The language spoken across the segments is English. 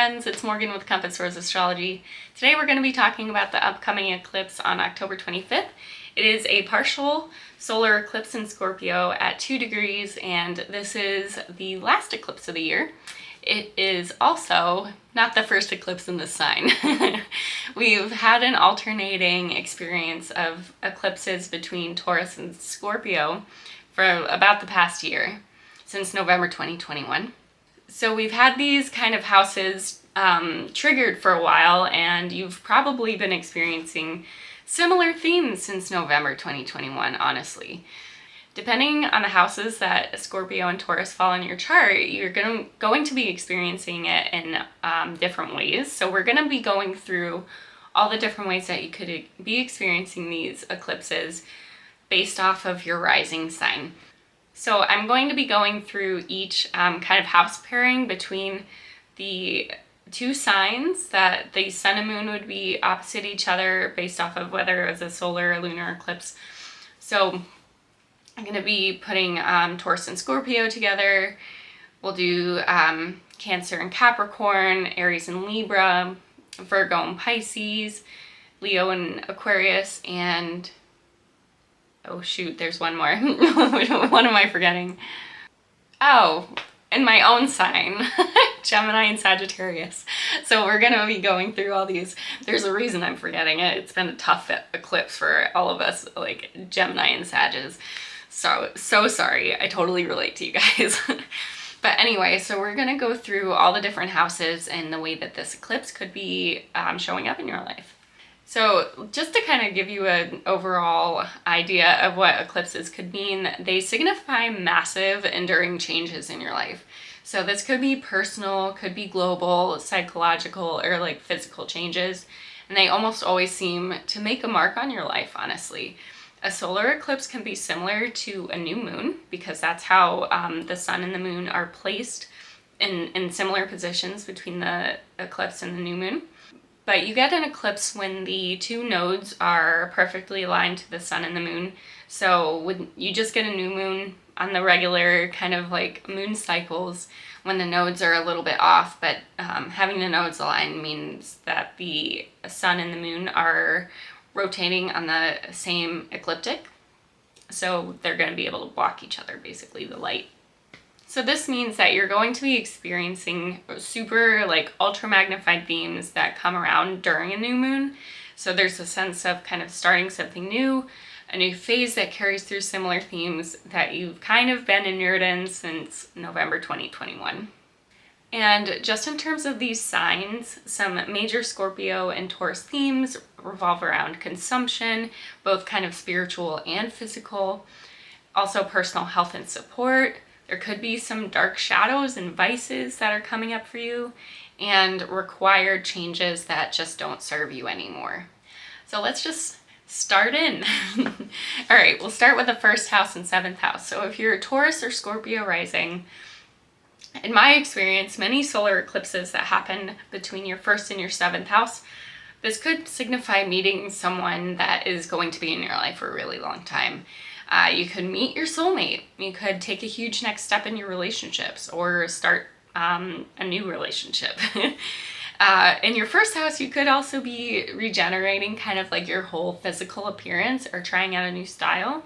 friends, it's Morgan with Compass Rose Astrology. Today we're going to be talking about the upcoming eclipse on October 25th. It is a partial solar eclipse in Scorpio at 2 degrees, and this is the last eclipse of the year. It is also not the first eclipse in this sign. We've had an alternating experience of eclipses between Taurus and Scorpio for about the past year, since November 2021. So we've had these kind of houses triggered for a while, and you've probably been experiencing similar themes since November 2021, honestly. Depending on the houses that Scorpio and Taurus fall in your chart, you're going to be experiencing it in different ways. So we're going to be going through all the different ways that you could be experiencing these eclipses based off of your rising sign. So I'm going to be going through each kind of house pairing between the two signs that the sun and moon would be opposite each other based off of whether it was a solar or lunar eclipse. So I'm going to be putting Taurus and Scorpio together. We'll do Cancer and Capricorn, Aries and Libra, Virgo and Pisces, Leo and Aquarius, and oh shoot, there's one more. What am I forgetting? Oh, and my own sign, Gemini and Sagittarius. So we're gonna be going through all these. There's a reason I'm forgetting it. It's been a tough eclipse for all of us, like Gemini and Sagittarius. So sorry, I totally relate to you guys. But anyway, so we're gonna go through all the different houses and the way that this eclipse could be showing up in your life. So just to kind of give you an overall idea of what eclipses could mean, they signify massive, enduring changes in your life. So this could be personal, could be global, psychological, or like physical changes. And they almost always seem to make a mark on your life, honestly. A solar eclipse can be similar to a new moon because that's how the sun and the moon are placed in similar positions between the eclipse and the new moon. But you get an eclipse when the two nodes are perfectly aligned to the sun and the moon. So when you just get a new moon on the regular kind of like moon cycles when the nodes are a little bit off, but having the nodes aligned means that the sun and the moon are rotating on the same ecliptic. So they're going to be able to block each other, basically, the light. So this means that you're going to be experiencing super like ultra magnified themes that come around during a new moon. So there's a sense of kind of starting something new, a new phase that carries through similar themes that you've kind of been inured in since November 2021. And just in terms of these signs, some major Scorpio and Taurus themes revolve around consumption, both kind of spiritual and physical, also personal health and support. There could be some dark shadows and vices that are coming up for you, and required changes that just don't serve you anymore. So let's just start in. All right, we'll start with the first house and seventh house. So if you're a Taurus or Scorpio rising, in my experience, many solar eclipses that happen between your first and your seventh house, this could signify meeting someone that is going to be in your life for a really long time. You could meet your soulmate. You could take a huge next step in your relationships or start a new relationship. In your first house, you could also be regenerating kind of like your whole physical appearance or trying out a new style.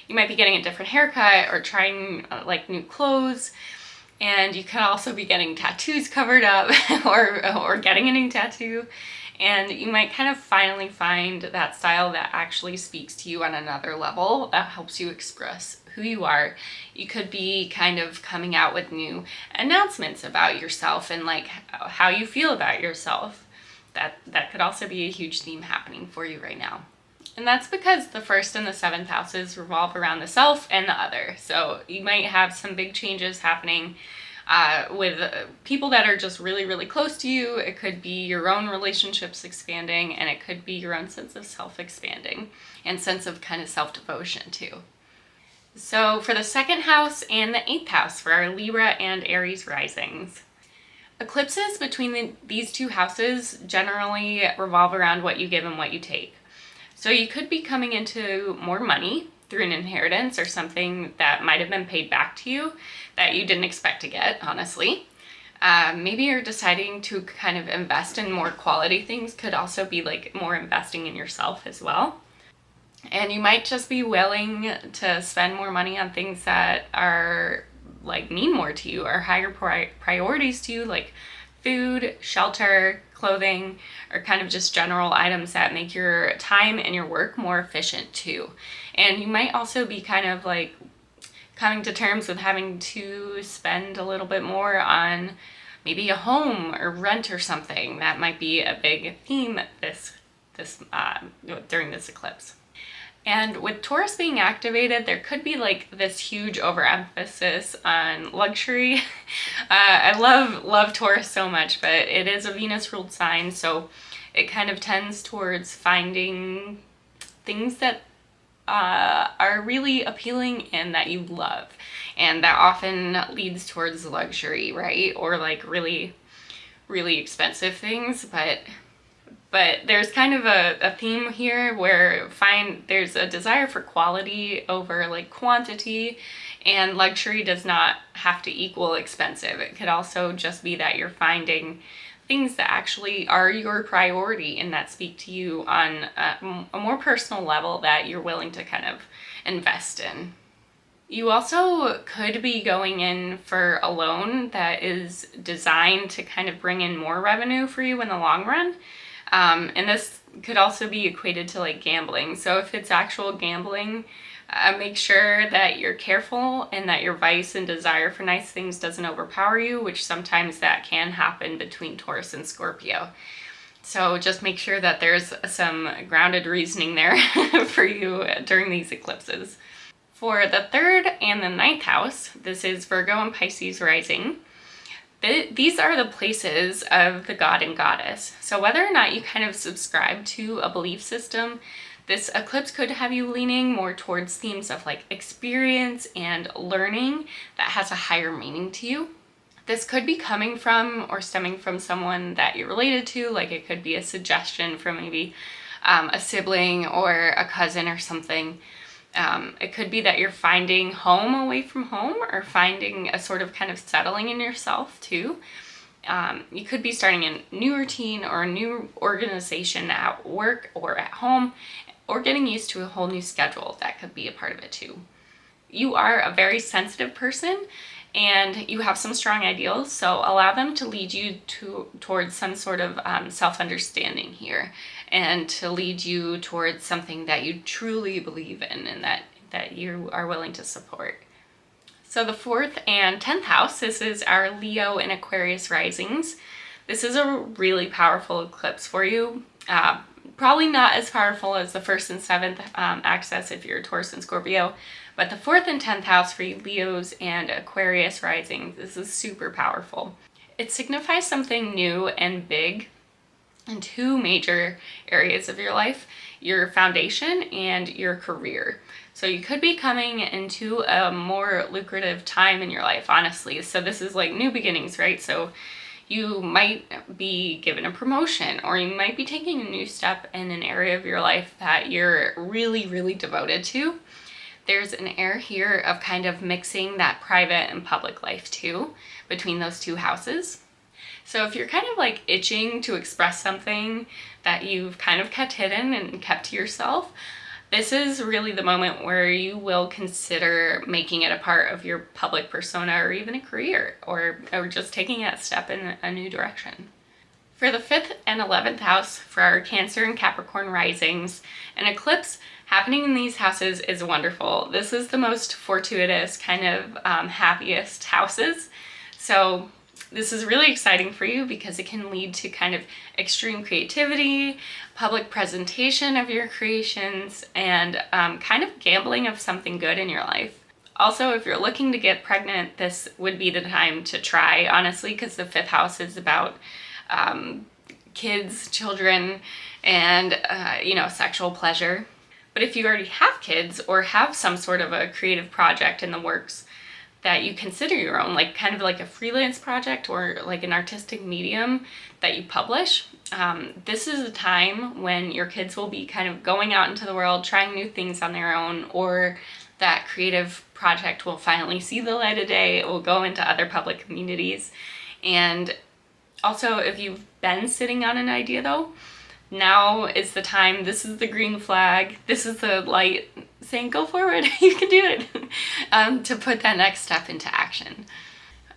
You might be getting a different haircut or trying like new clothes. And you could also be getting tattoos covered up or getting a new tattoo. And you might kind of finally find that style that actually speaks to you on another level that helps you express who you are. You could be kind of coming out with new announcements about yourself and like how you feel about yourself. That could also be a huge theme happening for you right now. And that's because the first and the seventh houses revolve around the self and the other. So you might have some big changes happening with people that are just really, really close to you. It could be your own relationships expanding, and it could be your own sense of self expanding and sense of kind of self-devotion too. So for the second house and the eighth house for our Libra and Aries risings, eclipses between these two houses generally revolve around what you give and what you take. So you could be coming into more money through an inheritance or something that might have been paid back to you that you didn't expect to get, honestly. Maybe you're deciding to kind of invest in more quality things. Could also be like more investing in yourself as well. And you might just be willing to spend more money on things that are like mean more to you, or higher priorities to you, like food, shelter, clothing, or kind of just general items that make your time and your work more efficient too. And you might also be kind of like coming to terms with having to spend a little bit more on maybe a home or rent or something. That might be a big theme during this eclipse. And with Taurus being activated, there could be like this huge overemphasis on luxury. I love Taurus so much, but it is a Venus ruled sign, so it kind of tends towards finding things that are really appealing and that you love. And that often leads towards luxury, right? Or like really, really expensive things, but there's kind of a theme here where there's a desire for quality over like quantity, and luxury does not have to equal expensive. It could also just be that you're finding things that actually are your priority and that speak to you on a more personal level that you're willing to kind of invest in. You also could be going in for a loan that is designed to kind of bring in more revenue for you in the long run. And this could also be equated to like gambling. So if it's actual gambling, make sure that you're careful and that your vice and desire for nice things doesn't overpower you, which sometimes that can happen between Taurus and Scorpio. So just make sure that there's some grounded reasoning there for you during these eclipses. For the 3rd and the 9th house, this is Virgo and Pisces rising. These are the places of the god and goddess. So whether or not you kind of subscribe to a belief system, this eclipse could have you leaning more towards themes of like experience and learning that has a higher meaning to you. This could be coming from or stemming from someone that you're related to, like it could be a suggestion from maybe a sibling or a cousin or something. It could be that you're finding home away from home, or finding a sort of kind of settling in yourself too. You could be starting a new routine or a new organization at work or at home, or getting used to a whole new schedule. That could be a part of it too. You are a very sensitive person and you have some strong ideals, so allow them to lead you towards some sort of self-understanding here, and to lead you towards something that you truly believe in and that you are willing to support. So the 4th and 10th house, this is our Leo and Aquarius risings. This is a really powerful eclipse for you. Probably not as powerful as the 1st and 7th axis if you're Taurus and Scorpio, but the 4th and 10th house for you Leos and Aquarius risings, this is super powerful. It signifies something new and big in 2 major areas of your life: your foundation and your career. So you could be coming into a more lucrative time in your life, honestly. So this is like new beginnings, right? So you might be given a promotion, or you might be taking a new step in an area of your life that you're really, really devoted to. There's an air here of kind of mixing that private and public life too, between those 2 houses. So if you're kind of like itching to express something that you've kind of kept hidden and kept to yourself, this is really the moment where you will consider making it a part of your public persona, or even a career, or just taking that step in a new direction. For the 5th and 11th house, for our Cancer and Capricorn risings, an eclipse happening in these houses is wonderful. This is the most fortuitous, kind of happiest houses. So this is really exciting for you because it can lead to kind of extreme creativity, public presentation of your creations, and kind of gambling of something good in your life. Also, if you're looking to get pregnant, this would be the time to try, honestly, because the 5th house is about kids, children, and sexual pleasure. But if you already have kids or have some sort of a creative project in the works that you consider your own, like kind of like a freelance project or like an artistic medium that you publish, this is a time when your kids will be kind of going out into the world, trying new things on their own, or that creative project will finally see the light of day. It will go into other public communities, And also, if you've been sitting on an idea though, now is the time. This is the green flag. This is the light saying go forward, you can do it, to put that next step into action.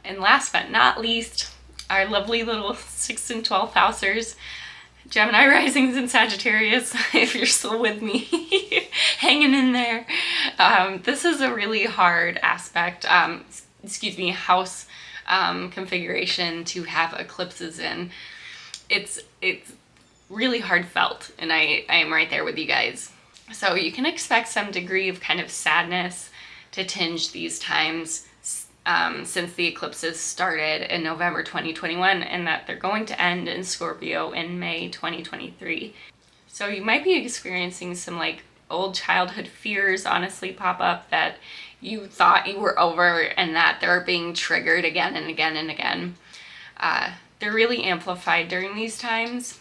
And last but not least, our lovely little 6th and 12th housers, Gemini risings and Sagittarius, if you're still with me, hanging in there. This is a really hard aspect, house configuration to have eclipses in. It's really hard felt, and I am right there with you guys. So you can expect some degree of kind of sadness to tinge these times, since the eclipses started in November 2021 and that they're going to end in Scorpio in May 2023. So you might be experiencing some like old childhood fears honestly pop up that you thought you were over and that they're being triggered again and again and again. They're really amplified during these times.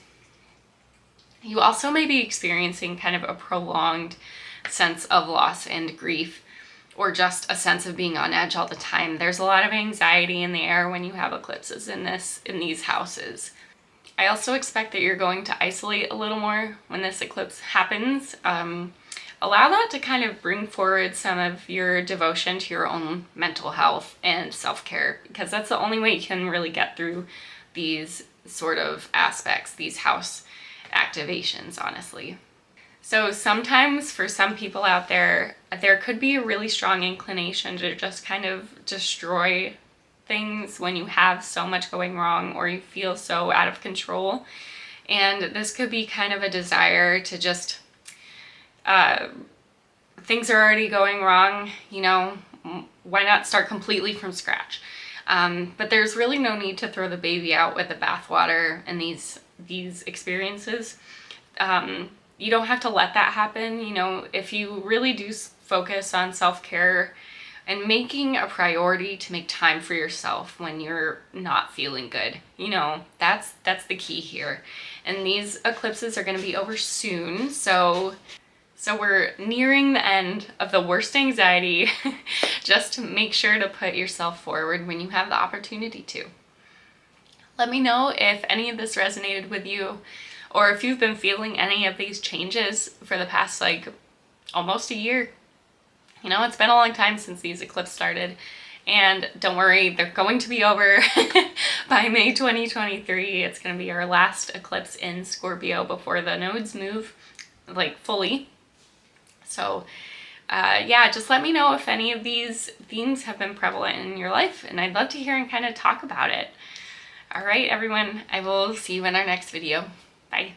You also may be experiencing kind of a prolonged sense of loss and grief, or just a sense of being on edge all the time. There's a lot of anxiety in the air when you have eclipses in these houses. I also expect that you're going to isolate a little more when this eclipse happens. Allow that to kind of bring forward some of your devotion to your own mental health and self-care, because that's the only way you can really get through these sort of aspects, these house activations, honestly. So sometimes for some people out there, there could be a really strong inclination to just kind of destroy things when you have so much going wrong or you feel so out of control. And this could be kind of a desire to just, things are already going wrong, you know, why not start completely from scratch? But there's really no need to throw the baby out with the bathwater in these experiences. You don't have to let that happen. You know, if you really do focus on self-care and making a priority to make time for yourself when you're not feeling good, you know, that's the key here. And these eclipses are going to be over soon, so we're nearing the end of the worst anxiety. Just make sure to put yourself forward when you have the opportunity to. Let me know if any of this resonated with you, or if you've been feeling any of these changes for the past like almost a year. You know, it's been a long time since these eclipses started, and don't worry, they're going to be over by May 2023. It's going to be our last eclipse in Scorpio before the nodes move like fully. So yeah, just let me know if any of these themes have been prevalent in your life, and I'd love to hear and kind of talk about it. All right, everyone, I will see you in our next video. Bye.